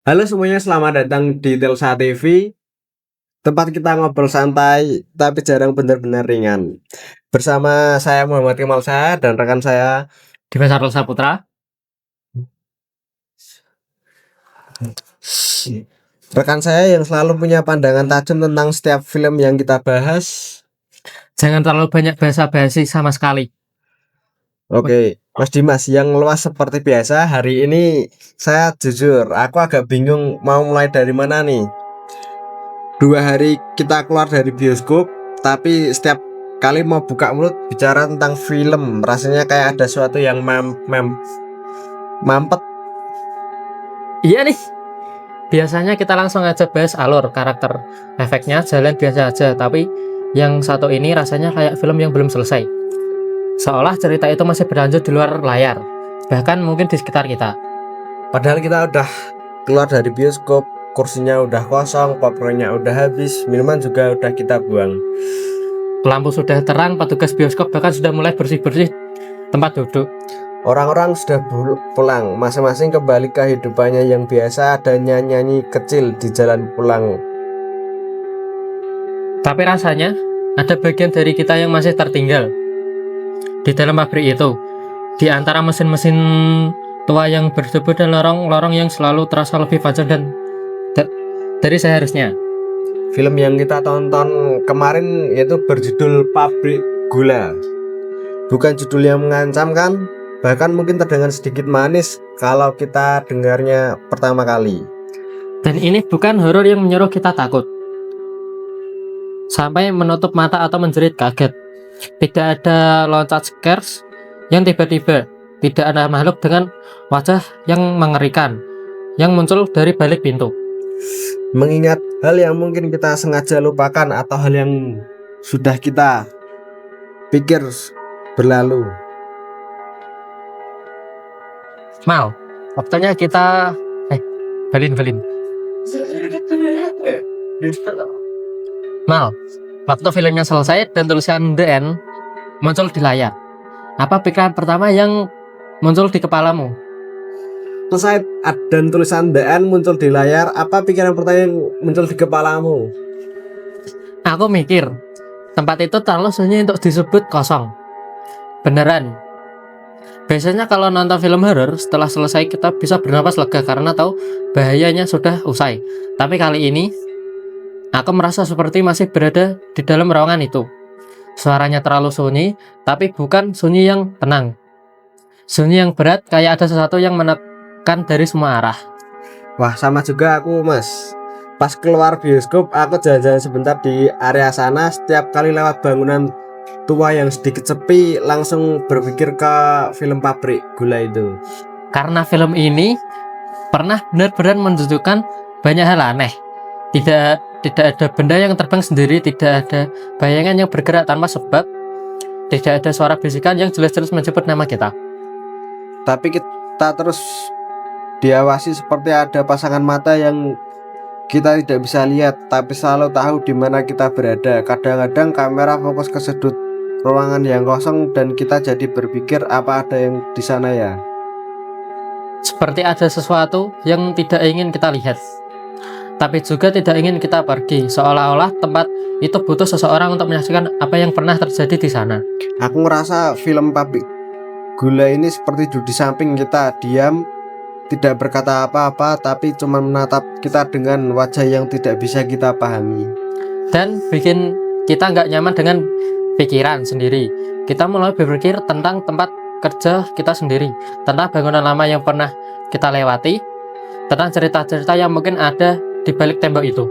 Halo semuanya, selamat datang di Telsa TV, tempat kita ngobrol santai tapi jarang benar-benar ringan. Bersama saya Muhammad Kemal Syah dan rekan saya. Dimas Arul Saputra. Rekan saya yang selalu punya pandangan tajam tentang setiap film yang kita bahas. Jangan terlalu banyak basa-basi sama sekali. Oke, Mas Dimas yang luas seperti biasa. Hari ini saya jujur, aku agak bingung mau mulai dari mana nih. 2 hari kita keluar dari bioskop, tapi setiap kali mau buka mulut bicara tentang film, rasanya kayak ada sesuatu yang mampet. Iya nih. Biasanya kita langsung aja bahas alur, karakter, efeknya jalan biasa aja. Tapi yang satu ini rasanya kayak film yang belum selesai. Seolah cerita itu masih berlanjut di luar layar, bahkan mungkin di sekitar kita. Padahal kita udah keluar dari bioskop, kursinya udah kosong, popcornnya udah habis, minuman juga udah kita buang. Lampu sudah terang, petugas bioskop bahkan sudah mulai bersih-bersih tempat duduk. Orang-orang sudah pulang, masing-masing kembali ke kehidupannya yang biasa, dan nyanyi kecil di jalan pulang. Tapi rasanya ada bagian dari kita yang masih tertinggal di dalam pabrik itu, di antara mesin-mesin tua yang berdebu dan lorong-lorong yang selalu terasa lebih panjang dan dari seharusnya. Film yang kita tonton kemarin yaitu berjudul Pabrik Gula. Bukan judul yang mengancam kan? Bahkan mungkin terdengar sedikit manis kalau kita dengarnya pertama kali. Dan ini bukan horor yang menyuruh kita takut sampai menutup mata atau menjerit kaget. Tidak ada loncat scares yang tiba-tiba. Tidak ada makhluk dengan wajah yang mengerikan yang muncul dari balik pintu. Mengingat hal yang mungkin kita sengaja lupakan atau hal yang sudah kita pikir berlalu. Mal, waktunya kita balin. Mal, waktu filmnya selesai dan tulisan The End muncul di layar, apa pikiran pertama yang muncul di kepalamu? Selesai dan tulisan The End muncul di layar, apa pikiran pertama yang muncul di kepalamu? Aku mikir, tempat itu terlalu sunyi untuk disebut kosong. Beneran. Biasanya kalau nonton film horor, setelah selesai kita bisa bernapas lega karena tahu bahayanya sudah usai. Tapi kali ini, aku merasa seperti masih berada di dalam ruangan itu. Suaranya terlalu sunyi, tapi bukan sunyi yang tenang. Sunyi yang berat, kayak ada sesuatu yang menekan dari semua arah. Wah, sama juga aku, Mas. Pas keluar bioskop, aku jalan-jalan sebentar di area sana. Setiap kali lewat bangunan tua yang sedikit sepi, langsung berpikir ke film Pabrik Gula itu. Karena film ini pernah benar-benar menunjukkan banyak hal aneh. Tidak ada benda yang terbang sendiri, tidak ada bayangan yang bergerak tanpa sebab, tidak ada suara bisikan yang jelas-jelas menyebut nama kita. Tapi kita terus diawasi seperti ada pasangan mata yang kita tidak bisa lihat, tapi selalu tahu di mana kita berada. Kadang-kadang kamera fokus ke sudut ruangan yang kosong dan kita jadi berpikir apa ada yang di sana ya. Seperti ada sesuatu yang tidak ingin kita lihat, tapi juga tidak ingin kita pergi. Seolah-olah tempat itu butuh seseorang untuk menyaksikan apa yang pernah terjadi di sana. Aku ngerasa film Pabrik Gula ini seperti duduk di samping kita, diam, tidak berkata apa-apa, tapi cuma menatap kita dengan wajah yang tidak bisa kita pahami. Dan bikin kita nggak nyaman dengan pikiran sendiri. Kita mulai berpikir tentang tempat kerja kita sendiri, tentang bangunan lama yang pernah kita lewati, tentang cerita-cerita yang mungkin ada di balik tembok itu.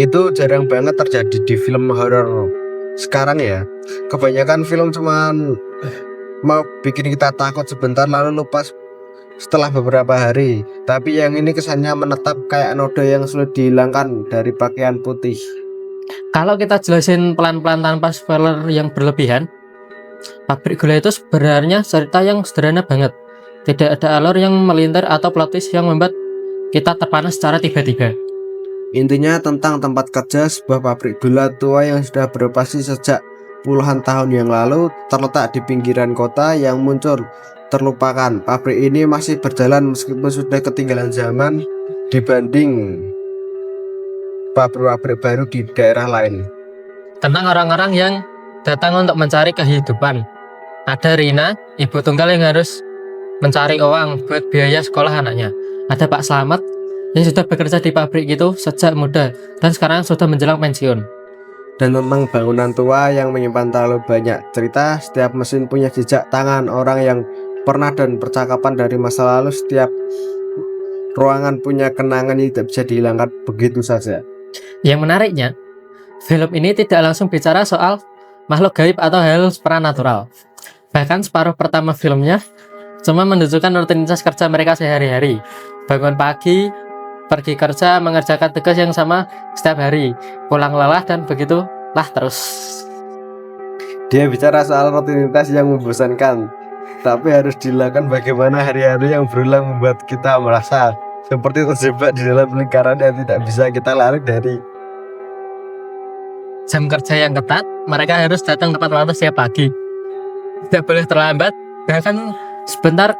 Itu jarang banget terjadi di film horor sekarang ya. Kebanyakan film cuman mau bikin kita takut sebentar lalu lupa setelah beberapa hari. Tapi yang ini kesannya menetap kayak noda yang sulit dihilangkan dari pakaian putih. Kalau kita jelasin pelan-pelan tanpa spoiler yang berlebihan, Pabrik Gula itu sebenarnya cerita yang sederhana banget. Tidak ada alur yang melintir atau plot twist yang membuat kita terpana secara tiba-tiba. Intinya tentang tempat kerja sebuah pabrik gula tua yang sudah beroperasi sejak puluhan tahun yang lalu, terletak di pinggiran kota yang muncul terlupakan. Pabrik ini masih berjalan meskipun sudah ketinggalan zaman dibanding pabrik-pabrik baru di daerah lain. Tentang orang-orang yang datang untuk mencari kehidupan. Ada Rina, ibu tunggal yang harus mencari uang buat biaya sekolah anaknya. Ada Pak Slamet yang sudah bekerja di pabrik itu sejak muda dan sekarang sudah menjelang pensiun. Dan tentang bangunan tua yang menyimpan terlalu banyak cerita. Setiap mesin punya jejak tangan orang yang pernah dan percakapan dari masa lalu. Setiap ruangan punya kenangan yang tidak bisa dihilangkan begitu saja. Yang menariknya, film ini tidak langsung bicara soal makhluk gaib atau hal supranatural. Bahkan separuh pertama filmnya cuma menunjukkan rutinitas kerja mereka sehari-hari. Bangun pagi, pergi kerja, mengerjakan tugas yang sama setiap hari, pulang lelah dan begitulah terus. Dia bicara soal rutinitas yang membosankan, tapi harus dilakukan bagaimana hari-hari yang berulang membuat kita merasa seperti terjebak di dalam lingkaran yang tidak bisa kita lari dari. Jam kerja yang ketat, mereka harus datang tepat waktu setiap pagi. Tidak boleh terlambat, bahkan sebentar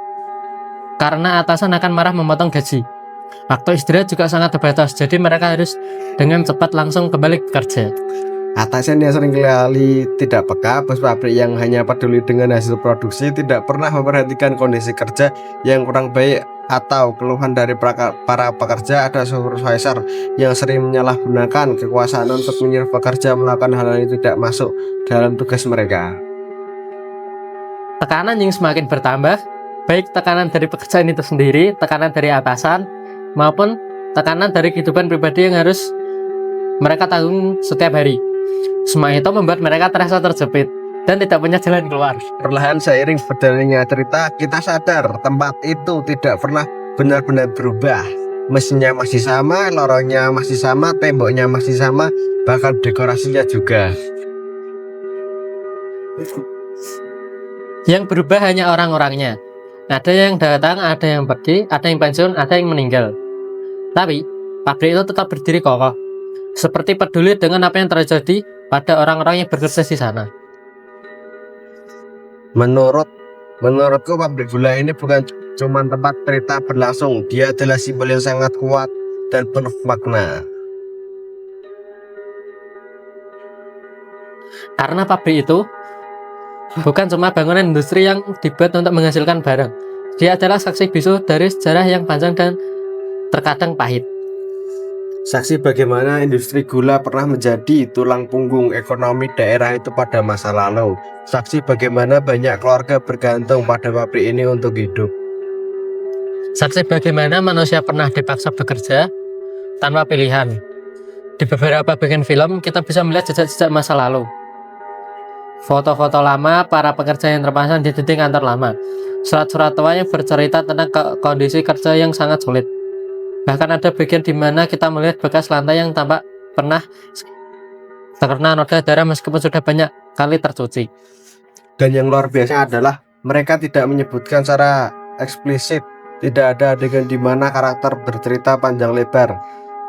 karena atasan akan marah memotong gaji. Waktu istirahat juga sangat terbatas, jadi mereka harus dengan cepat langsung kembali bekerja. Atasan yang sering kali tidak peka, bos pabrik yang hanya peduli dengan hasil produksi, tidak pernah memperhatikan kondisi kerja yang kurang baik atau keluhan dari para pekerja. Ada supervisor yang sering menyalahgunakan kekuasaan untuk menyuruh pekerja melakukan hal yang tidak masuk dalam tugas mereka. Tekanan yang semakin bertambah, baik tekanan dari pekerjaan itu sendiri, tekanan dari atasan, maupun tekanan dari kehidupan pribadi yang harus mereka tanggung setiap hari. Semua itu membuat mereka terasa terjepit dan tidak punya jalan keluar. Perlahan seiring berjalannya cerita, kita sadar tempat itu tidak pernah benar-benar berubah. Mesinnya masih sama, lorongnya masih sama, temboknya masih sama, bahkan dekorasinya juga. Yang berubah hanya orang-orangnya. Ada yang datang, ada yang pergi, ada yang pensiun, ada yang meninggal. Tapi, pabrik itu tetap berdiri kokoh. Seperti peduli dengan apa yang terjadi pada orang-orang yang bekerja di sana. Menurutku pabrik gula ini bukan cuma tempat cerita berlangsung. Dia adalah simbol yang sangat kuat dan penuh makna. Karena pabrik itu bukan cuma bangunan industri yang dibuat untuk menghasilkan barang. Dia adalah saksi bisu dari sejarah yang panjang dan terkadang pahit. Saksi bagaimana industri gula pernah menjadi tulang punggung ekonomi daerah itu pada masa lalu. Saksi bagaimana banyak keluarga bergantung pada pabrik ini untuk hidup. Saksi bagaimana manusia pernah dipaksa bekerja tanpa pilihan. Di beberapa bagian film, kita bisa melihat jejak-jejak masa lalu. Foto-foto lama para pekerja yang terpasang di dinding kantor lama. Surat-surat tua yang bercerita tentang kondisi kerja yang sangat sulit. Bahkan ada bagian di mana kita melihat bekas lantai yang tampak pernah terkena noda darah meskipun sudah banyak kali tercuci. Dan yang luar biasa adalah mereka tidak menyebutkan secara eksplisit. Tidak ada adegan di mana karakter bercerita panjang lebar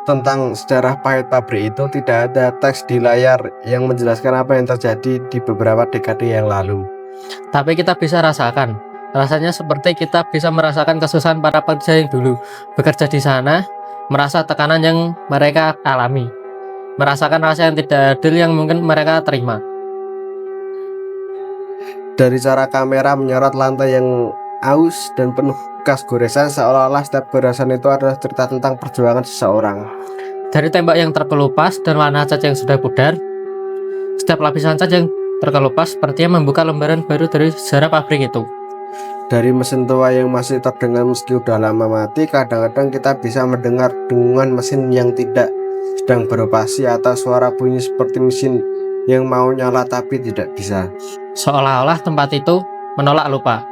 tentang sejarah pahit pabrik itu. Tidak ada teks di layar yang menjelaskan apa yang terjadi di beberapa dekade yang lalu. Tapi kita bisa rasakan. Rasanya seperti kita bisa merasakan kesusahan para pekerja yang dulu bekerja di sana, merasa tekanan yang mereka alami, merasakan rasa yang tidak adil yang mungkin mereka terima. Dari cara kamera menyorot lantai yang aus dan penuh bekas goresan, seolah-olah setiap goresan itu adalah cerita tentang perjuangan seseorang. Dari tembok yang terkelupas dan warna cat yang sudah pudar, setiap lapisan cat yang terkelupas sepertinya membuka lembaran baru dari sejarah pabrik itu. Dari mesin tua yang masih terdengar meski udah lama mati, kadang-kadang kita bisa mendengar dengungan mesin yang tidak sedang beroperasi atau suara bunyi seperti mesin yang mau nyala tapi tidak bisa. Seolah-olah tempat itu menolak lupa,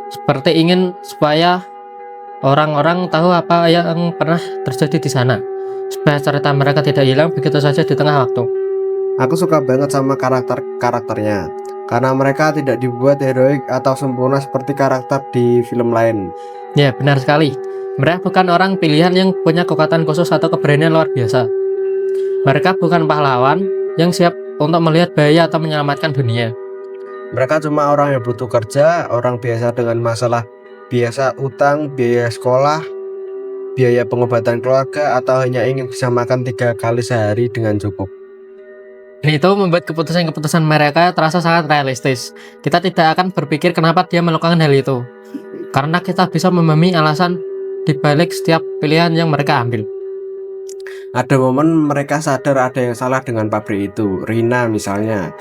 seperti ingin supaya orang-orang tahu apa yang pernah terjadi di sana, supaya cerita mereka tidak hilang begitu saja di tengah waktu. Aku suka banget sama karakternya, karena mereka tidak dibuat heroik atau sempurna seperti karakter di film lain. Ya, benar sekali. Mereka bukan orang pilihan yang punya kekuatan khusus atau keberanian luar biasa. Mereka bukan pahlawan yang siap untuk melihat bahaya atau menyelamatkan dunia. Mereka cuma orang yang butuh kerja, orang biasa dengan masalah biasa, utang, biaya sekolah, biaya pengobatan keluarga, atau hanya ingin bisa makan 3 kali sehari dengan cukup. Dan itu membuat keputusan-keputusan mereka terasa sangat realistis. Kita tidak akan berpikir kenapa dia melakukan hal itu, karena kita bisa memahami alasan dibalik setiap pilihan yang mereka ambil. Ada momen mereka sadar ada yang salah dengan pabrik itu. Rina misalnya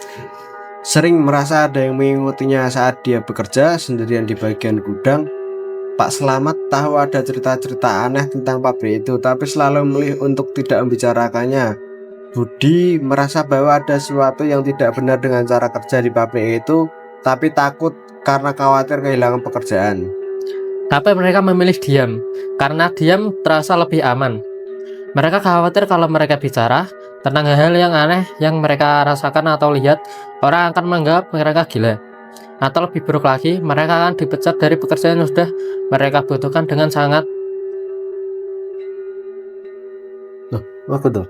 sering merasa ada yang mengikutinya saat dia bekerja sendirian di bagian gudang. Pak Slamet tahu ada cerita-cerita aneh tentang pabrik itu, tapi selalu memilih untuk tidak membicarakannya. Budi merasa bahwa ada sesuatu yang tidak benar dengan cara kerja di pabrik itu, tapi takut karena khawatir kehilangan pekerjaan. Tapi mereka memilih diam, karena diam terasa lebih aman. Mereka khawatir kalau mereka bicara tentang hal-hal yang aneh yang mereka rasakan atau lihat, orang akan menganggap mereka gila. Atau lebih buruk lagi, mereka akan dipecat dari pekerjaan yang sudah mereka butuhkan dengan sangat. Apa tuh?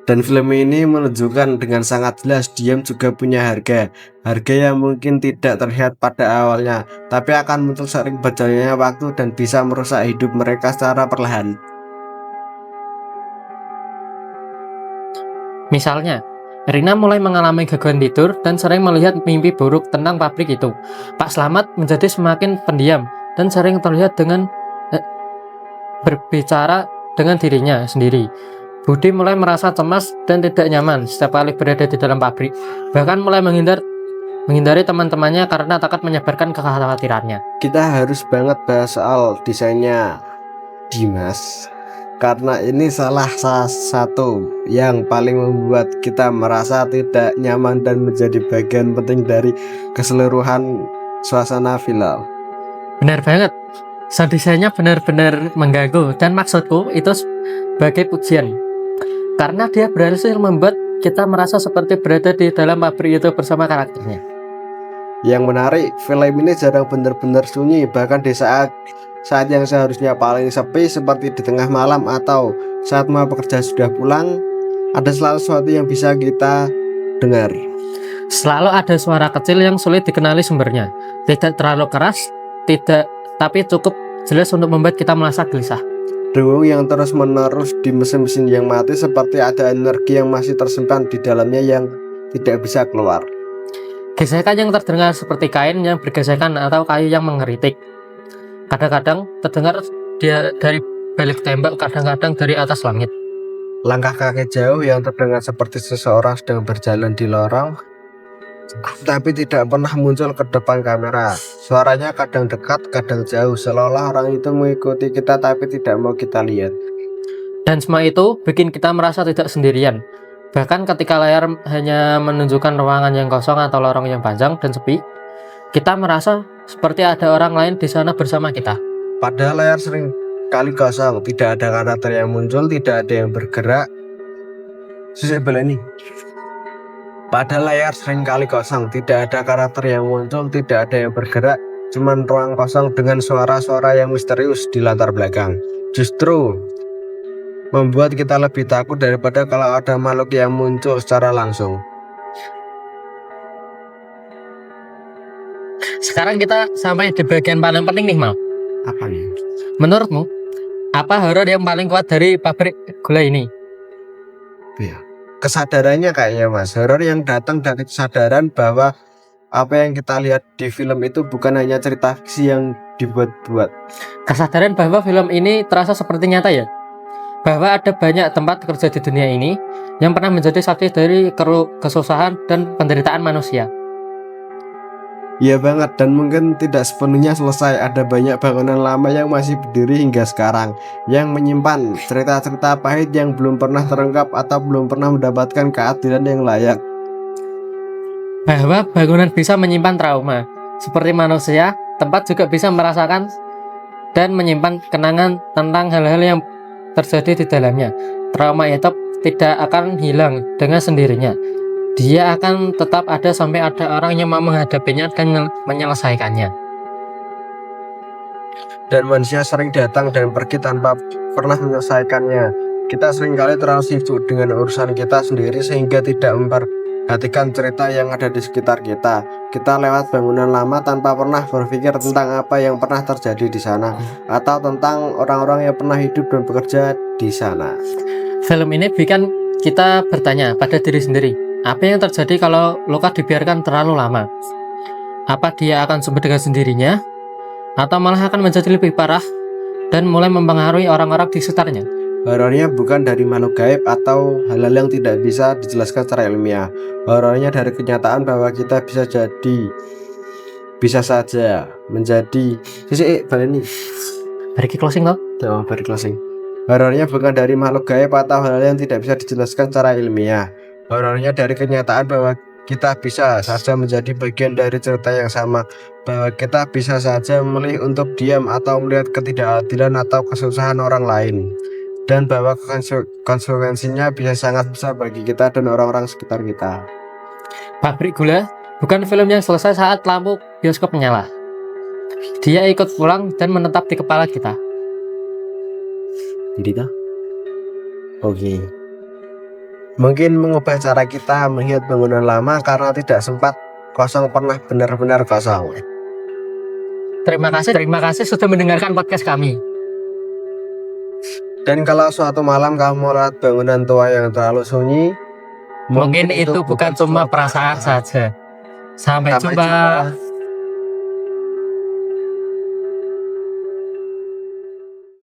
Dan film ini menunjukkan dengan sangat jelas diam juga punya harga. Harga yang mungkin tidak terlihat pada awalnya, tapi akan muncul sering berjalannya waktu dan bisa merusak hidup mereka secara perlahan. Misalnya, Rina mulai mengalami gangguan tidur dan sering melihat mimpi buruk tentang pabrik itu. Pak Slamet menjadi semakin pendiam dan sering terlihat dengan berbicara dengan dirinya sendiri. Budi mulai merasa cemas dan tidak nyaman setiap kali berada di dalam pabrik, bahkan mulai menghindari teman-temannya karena takut menyebarkan kekhawatirannya. Kita harus banget bahas soal desainnya Dimas, karena ini salah satu yang paling membuat kita merasa tidak nyaman dan menjadi bagian penting dari keseluruhan suasana film. Benar banget, sound desainnya benar-benar mengganggu, dan maksudku itu sebagai pujian, karena dia berhasil membuat kita merasa seperti berada di dalam pabrik itu bersama karakternya. Yang menarik, film ini jarang benar-benar sunyi, bahkan di saat yang seharusnya paling sepi seperti di tengah malam atau saat semua pekerja sudah pulang, ada selalu sesuatu yang bisa kita dengar. Selalu ada suara kecil yang sulit dikenali sumbernya, tidak terlalu keras, tapi cukup jelas untuk membuat kita merasa gelisah. Dengung yang terus-menerus di mesin-mesin yang mati, seperti ada energi yang masih tersimpan di dalamnya yang tidak bisa keluar. Gesekan yang terdengar seperti kain yang bergesekan atau kayu yang mengeritik. Kadang-kadang terdengar dia dari balik tembok, kadang-kadang dari atas langit. Langkah kaki jauh yang terdengar seperti seseorang sedang berjalan di lorong, tapi tidak pernah muncul ke depan kamera. Suaranya kadang dekat, kadang jauh, seolah-olah orang itu mengikuti kita tapi tidak mau kita lihat. Dan semua itu bikin kita merasa tidak sendirian. Bahkan ketika layar hanya menunjukkan ruangan yang kosong atau lorong yang panjang dan sepi, kita merasa seperti ada orang lain di sana bersama kita. Padahal layar sering kali kosong, tidak ada karakter yang muncul, tidak ada yang bergerak. Padahal layar sering kali kosong, tidak ada karakter yang muncul, tidak ada yang bergerak, cuman ruang kosong dengan suara-suara yang misterius di latar belakang. Justru membuat kita lebih takut daripada kalau ada makhluk yang muncul secara langsung. Sekarang kita sampai di bagian paling penting nih, Mal. Apa nih? Menurutmu, apa horor yang paling kuat dari pabrik gula ini? Ya, kesadarannya kayaknya, Mas. Horor yang datang dari kesadaran bahwa apa yang kita lihat di film itu bukan hanya cerita fiksi yang dibuat-buat. Kesadaran bahwa film ini terasa seperti nyata ya? Bahwa ada banyak tempat kerja di dunia ini yang pernah menjadi saksi dari kesusahan dan penderitaan manusia. Iya banget, dan mungkin tidak sepenuhnya selesai. Ada banyak bangunan lama yang masih berdiri hingga sekarang, yang menyimpan cerita-cerita pahit yang belum pernah terungkap atau belum pernah mendapatkan keadilan yang layak. Bahwa bangunan bisa menyimpan trauma, seperti manusia, tempat juga bisa merasakan dan menyimpan kenangan tentang hal-hal yang terjadi di dalamnya. Trauma itu tidak akan hilang dengan sendirinya. Dia akan tetap ada sampai ada orang yang mau menghadapinya dan menyelesaikannya. Dan manusia sering datang dan pergi tanpa pernah menyelesaikannya. Kita seringkali terlalu sibuk dengan urusan kita sendiri sehingga tidak Perhatikan cerita yang ada di sekitar kita. Kita lewat bangunan lama tanpa pernah berpikir tentang apa yang pernah terjadi di sana, atau tentang orang-orang yang pernah hidup dan bekerja di sana. Film ini bikin kita bertanya pada diri sendiri, apa yang terjadi kalau luka dibiarkan terlalu lama? Apa dia akan sembuh dengan sendirinya? Atau malah akan menjadi lebih parah dan mulai mempengaruhi orang-orang di sekitarnya? Horornya bukan dari makhluk gaib atau hal-hal yang tidak bisa dijelaskan secara ilmiah. Horornya dari kenyataan bahwa kita bisa saja menjadi baleni. Bari closing toh? Bari closing. Horornya bukan dari makhluk gaib atau hal-hal yang tidak bisa dijelaskan secara ilmiah. Horornya dari kenyataan bahwa kita bisa saja menjadi bagian dari cerita yang sama, bahwa kita bisa saja memilih untuk diam atau melihat ketidakadilan atau kesusahan orang lain, dan bahwa konsekuensinya bisa sangat besar bagi kita dan orang-orang sekitar kita. Pabrik Gula bukan film yang selesai saat lampu bioskop menyala. Dia ikut pulang dan menetap di kepala kita. Jadi toh? Oke. Mungkin mengubah cara kita melihat bangunan lama karena tidak sempat kosong, pernah benar-benar kosong. Terima kasih sudah mendengarkan podcast kami. Dan kalau suatu malam kamu melihat bangunan tua yang terlalu sunyi, Mungkin itu bukan cuma perasaan saja. Sampai jumpa.